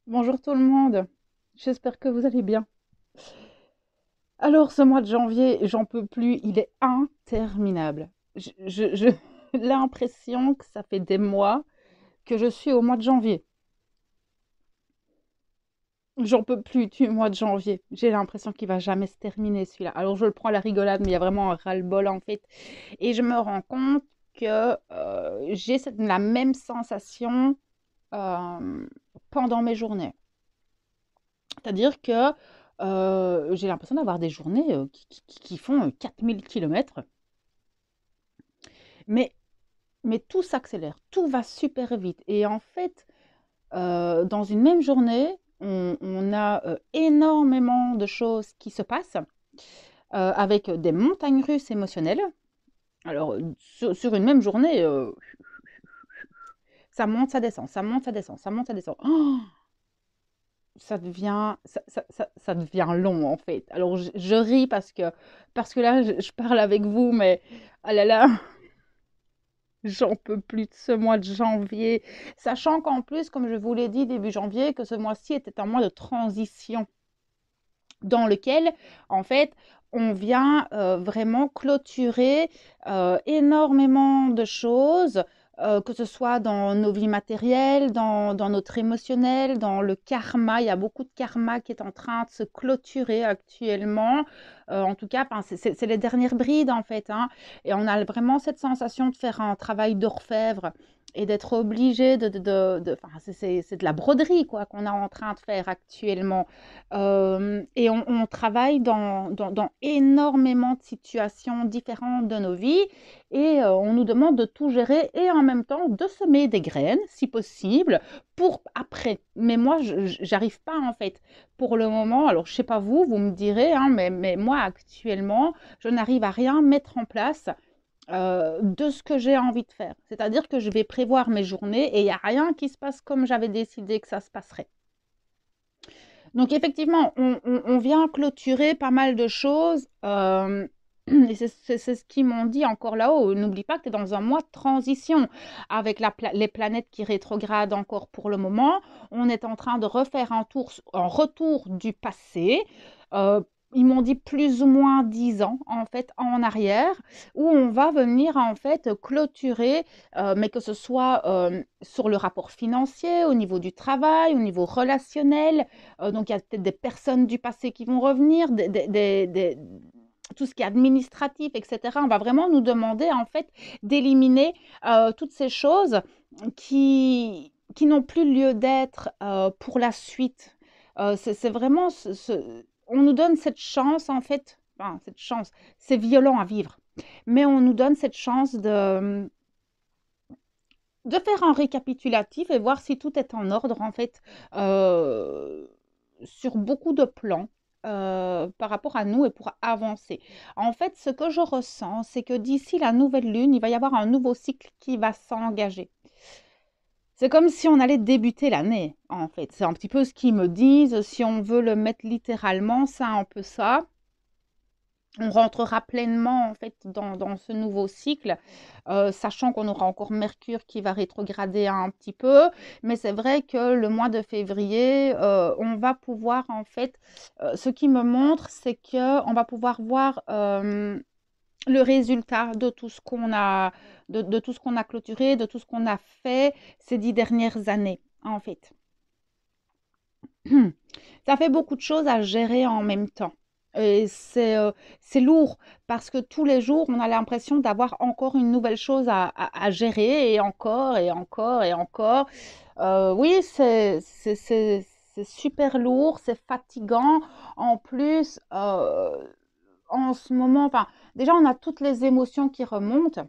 Bonjour tout le monde, j'espère que vous allez bien. Alors ce mois de janvier, j'en peux plus, il est interminable. J'ai l'impression que ça fait des mois que je suis au mois de janvier. J'en peux plus du mois de janvier. J'ai l'impression qu'il va jamais se terminer celui-là. Alors je le prends à la rigolade, mais il y a vraiment un ras-le-bol en fait. Et je me rends compte que j'ai la même sensation euh, pendant mes journées. C'est-à-dire que j'ai l'impression d'avoir des journées qui font 4000 kilomètres, mais, mais tout s'accélère, tout va super vite. Et en fait, dans une même journée, on a énormément de choses qui se passent avec des montagnes russes émotionnelles. Alors, sur une même journée, ça monte, ça descend, ça monte, ça descend, ça monte, ça descend. Oh, ça devient long en fait. Alors je ris parce que là je parle avec vous, mais ah là là, j'en peux plus de ce mois de janvier. Sachant qu'en plus, comme je vous l'ai dit début janvier, que ce mois-ci était un mois de transition dans lequel en fait on vient vraiment clôturer énormément de choses, que ce soit dans nos vies matérielles, dans notre émotionnel, dans le karma. Il y a beaucoup de karma qui est en train de se clôturer actuellement. En tout cas, c'est les dernières brides en fait, hein. Et on a vraiment cette sensation de faire un travail d'orfèvre et d'être obligé enfin, c'est de la broderie quoi qu'on est en train de faire actuellement. Et on travaille dans énormément de situations différentes de nos vies et on nous demande de tout gérer et en même temps de semer des graines, si possible, pour après. Mais moi, j'arrive pas en fait. Pour le moment, alors je sais pas vous, vous me direz, hein, mais moi actuellement, je n'arrive à rien mettre en place de ce que j'ai envie de faire. C'est-à-dire que je vais prévoir mes journées et il n'y a rien qui se passe comme j'avais décidé que ça se passerait. Donc effectivement, on vient clôturer pas mal de choses. Et c'est ce qu'ils m'ont dit encore là-haut. N'oublie pas que tu es dans un mois de transition avec les planètes qui rétrogradent encore pour le moment. On est en train de refaire un retour du passé. Euh, Ils m'ont dit plus ou moins 10 ans en fait en arrière où on va venir en fait clôturer, mais que ce soit sur le rapport financier, au niveau du travail, au niveau relationnel, donc, il y a peut-être des personnes du passé qui vont revenir, tout ce qui est administratif, etc. On va vraiment nous demander, en fait, d'éliminer toutes ces choses qui n'ont plus lieu d'être pour la suite. C'est vraiment, on nous donne cette chance, en fait, enfin, cette chance, c'est violent à vivre, mais on nous donne cette chance de faire un récapitulatif et voir si tout est en ordre, en fait, euh, sur beaucoup de plans par rapport à nous et pour avancer. En fait, ce que je ressens, c'est que d'ici la nouvelle lune, il va y avoir un nouveau cycle qui va s'engager. C'est comme si on allait débuter l'année, en fait. C'est un petit peu ce qu'ils me disent. Si on veut le mettre littéralement, c'est un peu ça. On rentrera pleinement en fait dans ce nouveau cycle, sachant qu'on aura encore Mercure qui va rétrograder un petit peu. Mais c'est vrai que le mois de février, on va pouvoir en fait, ce qui me montre, c'est que on va pouvoir voir le résultat de tout ce qu'on a, de tout ce qu'on a clôturé, de tout ce qu'on a fait ces 10 dernières années, en fait. Ça fait beaucoup de choses à gérer en même temps. Et c'est lourd parce que tous les jours, on a l'impression d'avoir encore une nouvelle chose à gérer et encore et encore et encore. Oui, c'est super lourd, c'est fatigant. En plus, en ce moment, enfin, déjà, on a toutes les émotions qui remontent,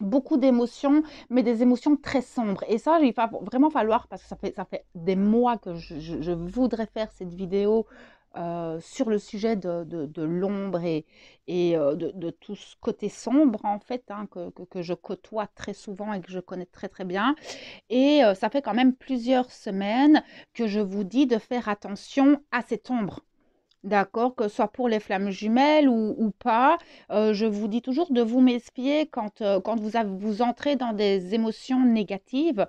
beaucoup d'émotions, mais des émotions très sombres. Et ça, il va vraiment falloir, parce que ça fait des mois que je voudrais faire cette vidéo sur le sujet de l'ombre et de tout ce côté sombre, en fait, hein, que je côtoie très souvent et que je connais très très bien. Et ça fait quand même plusieurs semaines que je vous dis de faire attention à cette ombre. d'accord, que ce soit pour les flammes jumelles ou pas. Je vous dis toujours de vous méfier quand vous entrez dans des émotions négatives,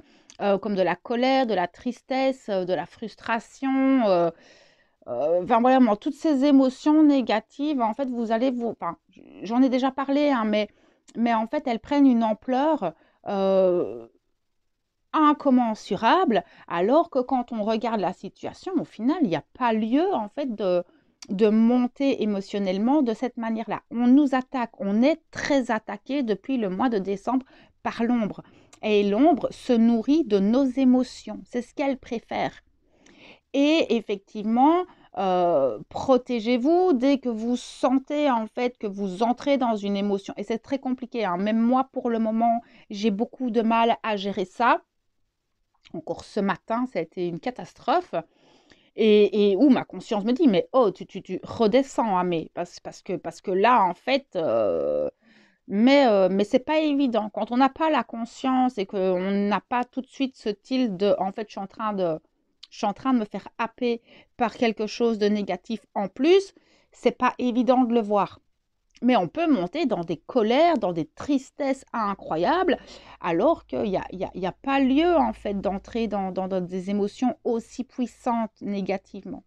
comme de la colère, de la tristesse, de la frustration. Enfin, vraiment, toutes ces émotions négatives, en fait, vous allez vous... Enfin, j'en ai déjà parlé, hein, mais en fait, elles prennent une ampleur euh, incommensurable, alors que quand on regarde la situation, au final, il n'y a pas lieu, en fait, de monter émotionnellement de cette manière-là. On nous attaque, on est très attaqué depuis le mois de décembre par l'ombre. Et l'ombre se nourrit de nos émotions. C'est ce qu'elle préfère. Et effectivement, protégez-vous dès que vous sentez en fait que vous entrez dans une émotion. Et c'est très compliqué, hein. Même moi, pour le moment, j'ai beaucoup de mal à gérer ça. Encore ce matin, ça a été une catastrophe. Et où ma conscience me dit, mais oh, tu redescends, hein, mais parce que là, en fait, mais c'est pas évident. Quand on n'a pas la conscience et qu'on n'a pas tout de suite ce tilt de, en fait, je suis en train de me faire happer par quelque chose de négatif en plus, c'est pas évident de le voir. Mais on peut monter dans des colères, dans des tristesses incroyables, alors qu'il y a pas lieu, en fait, d'entrer dans des émotions aussi puissantes négativement.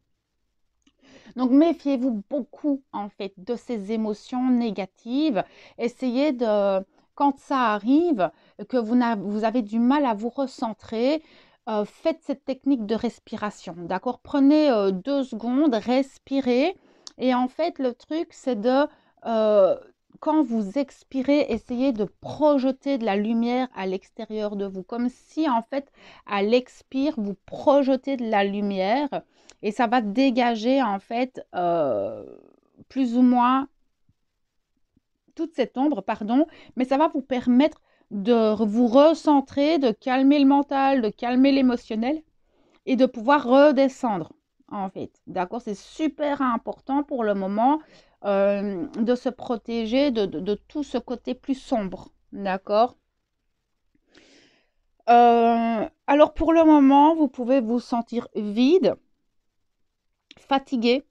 Donc, méfiez-vous beaucoup, en fait, de ces émotions négatives. Essayez de, quand ça arrive, que vous avez du mal à vous recentrer, faites cette technique de respiration, d'accord? Prenez 2 secondes, respirez. Et en fait, le truc, c'est euh, quand vous expirez, essayez de projeter de la lumière à l'extérieur de vous, comme si, en fait, à l'expire, vous projetez de la lumière et ça va dégager en fait plus ou moins toute cette ombre, pardon, mais ça va vous permettre de vous recentrer, de calmer le mental, de calmer l'émotionnel et de pouvoir redescendre en fait. D'accord? C'est super important pour le moment de se protéger de tout ce côté plus sombre. D'accord? Alors pour le moment, vous pouvez vous sentir vide, fatigué,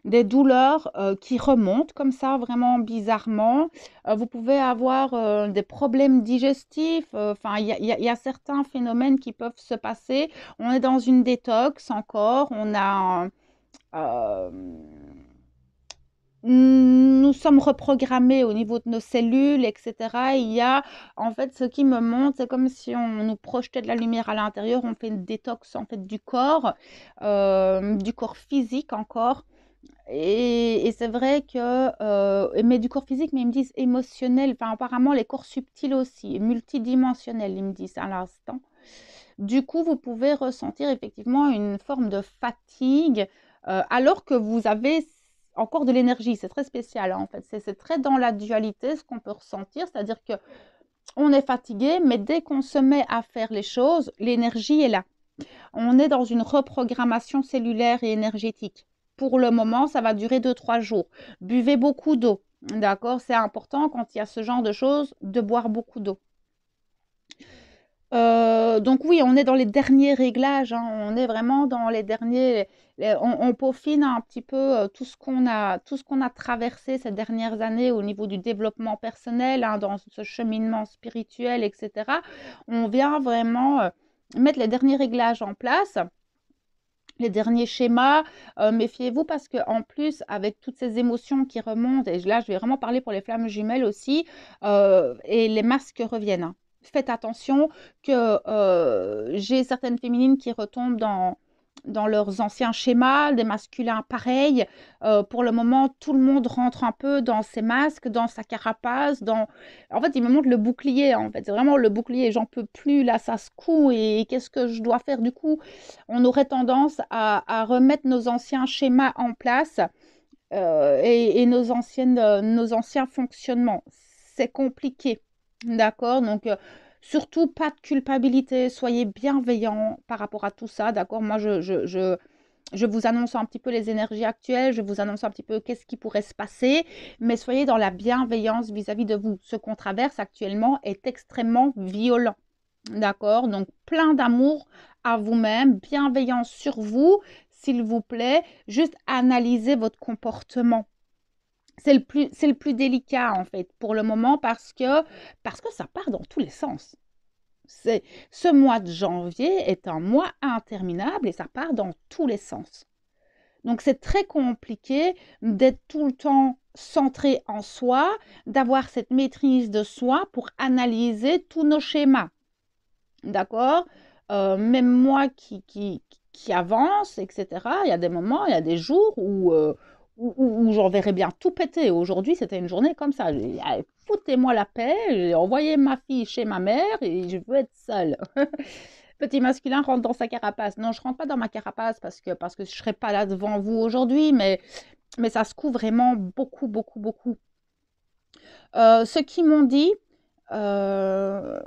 des douleurs qui remontent comme ça, vraiment bizarrement. Vous pouvez avoir des problèmes digestifs. Enfin, il y a certains phénomènes qui peuvent se passer. On est dans une détox encore. Euh, nous sommes reprogrammés au niveau de nos cellules, etc. Il y a, en fait, ce qui me montre, c'est comme si on nous projetait de la lumière à l'intérieur. On fait une détox, en fait, du corps physique encore. Et c'est vrai que, mais du corps physique, mais ils me disent émotionnel, enfin apparemment les corps subtils aussi, multidimensionnels, ils me disent à l'instant. Du coup, vous pouvez ressentir effectivement une forme de fatigue, alors que vous avez encore de l'énergie. C'est très spécial, hein, en fait. C'est très dans la dualité ce qu'on peut ressentir, c'est-à-dire que on est fatigué, mais dès qu'on se met à faire les choses, l'énergie est là. On est dans une reprogrammation cellulaire et énergétique. Pour le moment, ça va durer 2 3 jours. Buvez beaucoup d'eau. D'accord? C'est important quand il y a ce genre de choses de boire beaucoup d'eau. Donc oui, on est dans les derniers réglages, hein. On est vraiment dans les derniers. On peaufine un petit peu tout ce qu'on a traversé ces dernières années au niveau du développement personnel, hein, dans ce cheminement spirituel, etc. On vient vraiment mettre les derniers réglages en place, les derniers schémas. Méfiez-vous parce que en plus, avec toutes ces émotions qui remontent, et là, je vais vraiment parler pour les flammes jumelles aussi, et les masques reviennent, hein. Faites attention que j'ai certaines féminines qui retombent dans leurs anciens schémas, des masculins pareils. Pour le moment, tout le monde rentre un peu dans ses masques, dans sa carapace, dans... En fait, il me montre le bouclier, en fait. C'est vraiment le bouclier. J'en peux plus, là, ça se coud. Et qu'est-ce que je dois faire du coup? On aurait tendance à remettre nos anciens schémas en place et nos anciens fonctionnements. C'est compliqué, d'accord? Donc, surtout pas de culpabilité, soyez bienveillants par rapport à tout ça, d'accord? Moi, je vous annonce un petit peu les énergies actuelles, je vous annonce un petit peu qu'est-ce qui pourrait se passer, mais soyez dans la bienveillance vis-à-vis de vous. Ce qu'on traverse actuellement est extrêmement violent. D'accord? Donc, plein d'amour à vous-même, bienveillance sur vous. s'il vous plaît, juste analysez votre comportement. C'est le plus délicat, en fait, pour le moment, parce que ça part dans tous les sens. Ce mois de janvier est un mois interminable et ça part dans tous les sens. Donc, c'est très compliqué d'être tout le temps centré en soi, d'avoir cette maîtrise de soi pour analyser tous nos schémas. D'accord? Même moi qui avance, etc., il y a des moments, il y a des jours où j'en verrais bien tout péter. Aujourd'hui, c'était une journée comme ça. Foutez-moi la paix, j'ai envoyé ma fille chez ma mère et je veux être seule. Petit masculin rentre dans sa carapace. Non, je ne rentre pas dans ma carapace parce que je ne serai pas là devant vous aujourd'hui, mais ça se couvre vraiment beaucoup, beaucoup, beaucoup. Ce qu'ils m'ont dit, euh,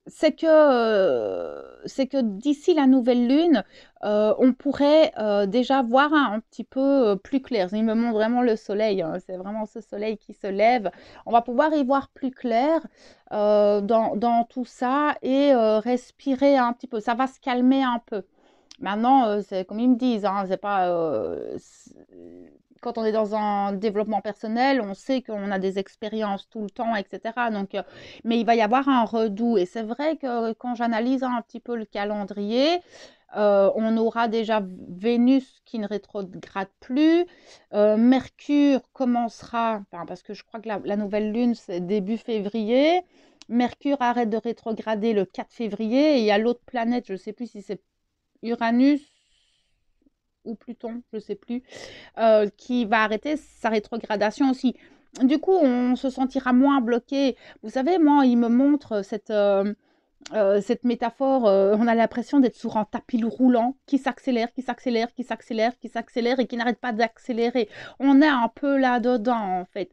c'est que d'ici la nouvelle lune, on pourrait déjà voir un petit peu plus clair. Il me montre vraiment le soleil, hein, c'est vraiment ce soleil qui se lève. On va pouvoir y voir plus clair dans tout ça et respirer un petit peu. Ça va se calmer un peu. Maintenant, c'est comme ils me disent, hein, c'est pas, quand on est dans un développement personnel, on sait qu'on a des expériences tout le temps, etc. Donc, mais il va y avoir un redout. Et c'est vrai que quand j'analyse un petit peu le calendrier, on aura déjà Vénus qui ne rétrograde plus. Mercure commencera, enfin, parce que je crois que la nouvelle lune, c'est début février. Mercure arrête de rétrograder le 4 février. Et il y a l'autre planète, je ne sais plus si c'est Uranus ou Pluton, je ne sais plus, qui va arrêter sa rétrogradation aussi. Du coup, on se sentira moins bloqué. Vous savez, moi, il me montre cette métaphore, on a l'impression d'être sur un tapis roulant qui s'accélère, qui s'accélère, qui s'accélère, qui s'accélère et qui n'arrête pas d'accélérer. On est un peu là-dedans, en fait.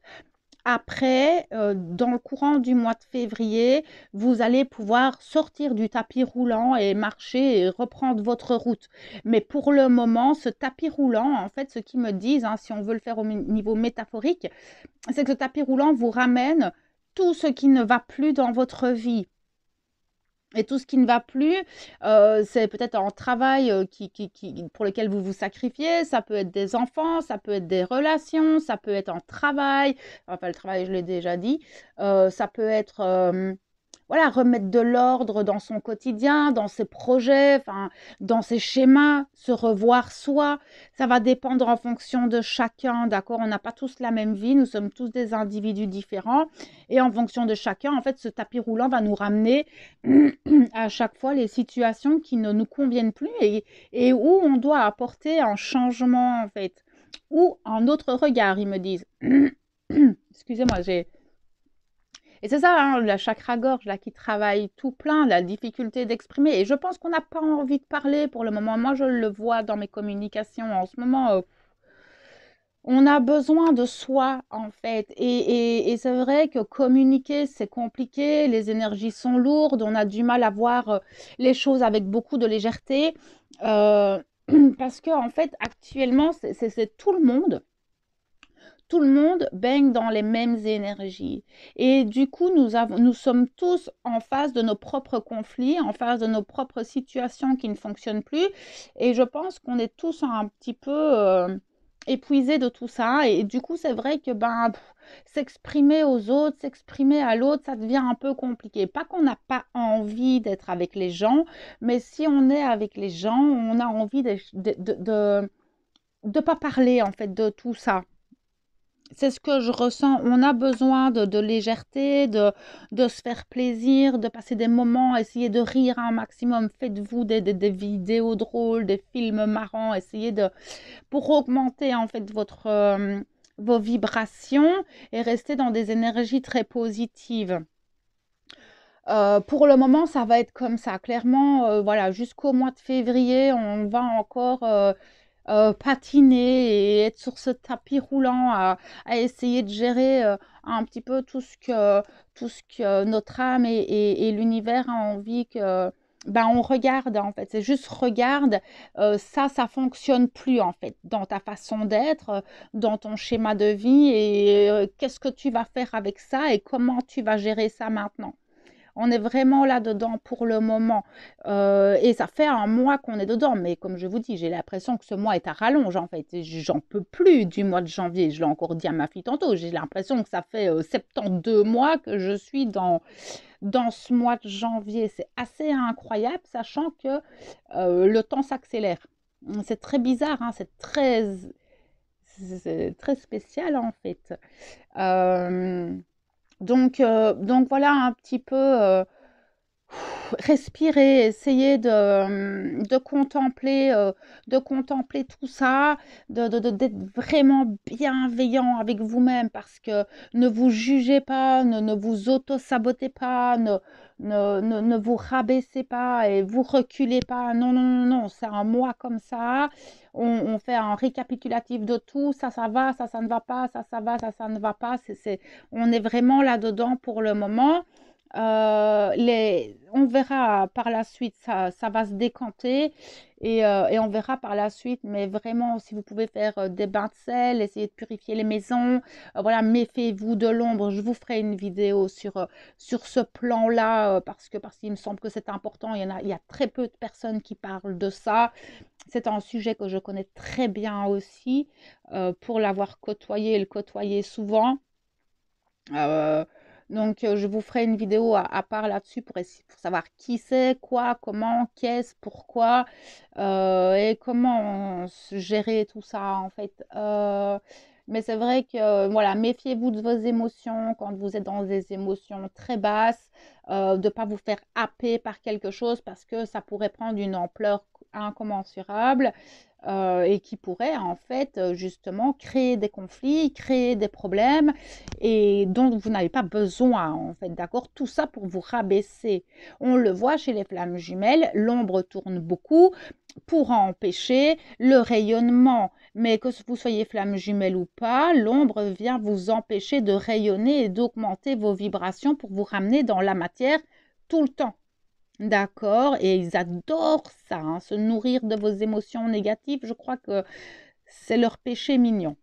Après, dans le courant du mois de février, vous allez pouvoir sortir du tapis roulant et marcher et reprendre votre route. Mais pour le moment, ce tapis roulant, en fait, ce qu'ils me disent, hein, si on veut le faire au niveau métaphorique, c'est que ce tapis roulant vous ramène tout ce qui ne va plus dans votre vie. Et tout ce qui ne va plus, c'est peut-être un travail pour lequel vous vous sacrifiez, ça peut être des enfants, ça peut être des relations, ça peut être un travail, enfin le travail je l'ai déjà dit, ça peut être voilà, remettre de l'ordre dans son quotidien, dans ses projets, enfin, dans ses schémas, se revoir soi. Ça va dépendre en fonction de chacun, d'accord? On n'a pas tous la même vie, nous sommes tous des individus différents. Et en fonction de chacun, en fait, ce tapis roulant va nous ramener à chaque fois les situations qui ne nous conviennent plus et où on doit apporter un changement, en fait. Ou un autre regard, ils me disent. Excusez-moi, j'ai... Et c'est ça, hein, la chakra-gorge là, qui travaille tout plein, la difficulté d'exprimer. Et je pense qu'on n'a pas envie de parler pour le moment. Moi, je le vois dans mes communications en ce moment. On a besoin de soi, en fait. Et c'est vrai que communiquer, c'est compliqué. Les énergies sont lourdes. On a du mal à voir les choses avec beaucoup de légèreté. Euh, parce que, en fait, actuellement, c'est tout le monde. Tout le monde baigne dans les mêmes énergies. Et du coup, nous sommes tous en face de nos propres conflits, en face de nos propres situations qui ne fonctionnent plus. Et je pense qu'on est tous un petit peu épuisés de tout ça. Et du coup, c'est vrai que s'exprimer aux autres, s'exprimer à l'autre, ça devient un peu compliqué. Pas qu'on n'a pas envie d'être avec les gens, mais si on est avec les gens, on a envie de pas parler en fait de tout ça. C'est ce que je ressens. On a besoin de légèreté, de se faire plaisir, de passer des moments, essayer de rire un maximum. Faites-vous des vidéos drôles, des films marrants. Essayez pour augmenter en fait vos vibrations et rester dans des énergies très positives. Pour le moment, ça va être comme ça. Clairement, voilà, jusqu'au mois de février, on va encore patiner et être sur ce tapis roulant à essayer de gérer un petit peu tout ce que notre âme et l'univers a envie que on regarde en fait. C'est juste regarde, ça fonctionne plus en fait dans ta façon d'être, dans ton schéma de vie et qu'est-ce que tu vas faire avec ça et comment tu vas gérer ça maintenant. On est vraiment là-dedans pour le moment. Et ça fait un mois qu'on est dedans. Mais comme je vous dis, j'ai l'impression que ce mois est à rallonge, en fait. J'en peux plus du mois de janvier. Je l'ai encore dit à ma fille tantôt. J'ai l'impression que ça fait 72 mois que je suis dans ce mois de janvier. C'est assez incroyable, sachant que le temps s'accélère. C'est très bizarre, hein, c'est très spécial en fait. Euh, donc voilà un petit peu, respirer, essayer de contempler tout ça, d'être vraiment bienveillant avec vous-même parce que ne vous jugez pas, ne vous auto-sabotez pas, ne vous rabaissez pas et vous reculez pas. Non, non, non, non, c'est un mois comme ça. On fait un récapitulatif de tout. Ça va, ça ne va pas, ça va, ça ne va pas. On est vraiment là-dedans pour le moment. On verra par la suite, ça va se décanter et on verra par la suite, mais vraiment, si vous pouvez faire des bains de sel, essayer de purifier les maisons, voilà, méfiez-vous de l'ombre. Je vous ferai une vidéo sur ce plan-là parce qu'il me semble que c'est important. Il y a très peu de personnes qui parlent de ça. C'est un sujet que je connais très bien aussi pour l'avoir côtoyé et le côtoyer souvent. Euh, donc, je vous ferai une vidéo à part là-dessus pour savoir qui c'est, quoi, comment, qu'est-ce, pourquoi et comment gérer tout ça en fait. Mais c'est vrai que voilà, méfiez-vous de vos émotions quand vous êtes dans des émotions très basses, de ne pas vous faire happer par quelque chose parce que ça pourrait prendre une ampleur incommensurable et qui pourrait en fait justement créer des conflits, créer des problèmes et dont vous n'avez pas besoin en fait, d'accord? Tout ça pour vous rabaisser. On le voit chez les flammes jumelles, l'ombre tourne beaucoup pour empêcher le rayonnement. Mais que vous soyez flamme jumelle ou pas, l'ombre vient vous empêcher de rayonner et d'augmenter vos vibrations pour vous ramener dans la matière tout le temps. D'accord? Et ils adorent ça, hein, se nourrir de vos émotions négatives. Je crois que c'est leur péché mignon.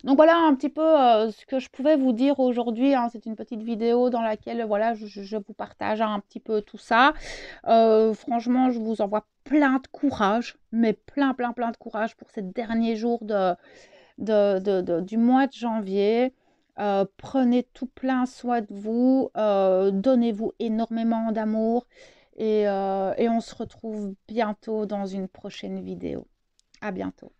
Donc voilà un petit peu ce que je pouvais vous dire aujourd'hui, hein. C'est une petite vidéo dans laquelle voilà, je vous partage un petit peu tout ça. Franchement, je vous envoie plein de courage, mais plein, plein, plein de courage pour ces derniers jours du mois de janvier. Prenez tout plein soin de vous, donnez-vous énormément d'amour et on se retrouve bientôt dans une prochaine vidéo. À bientôt.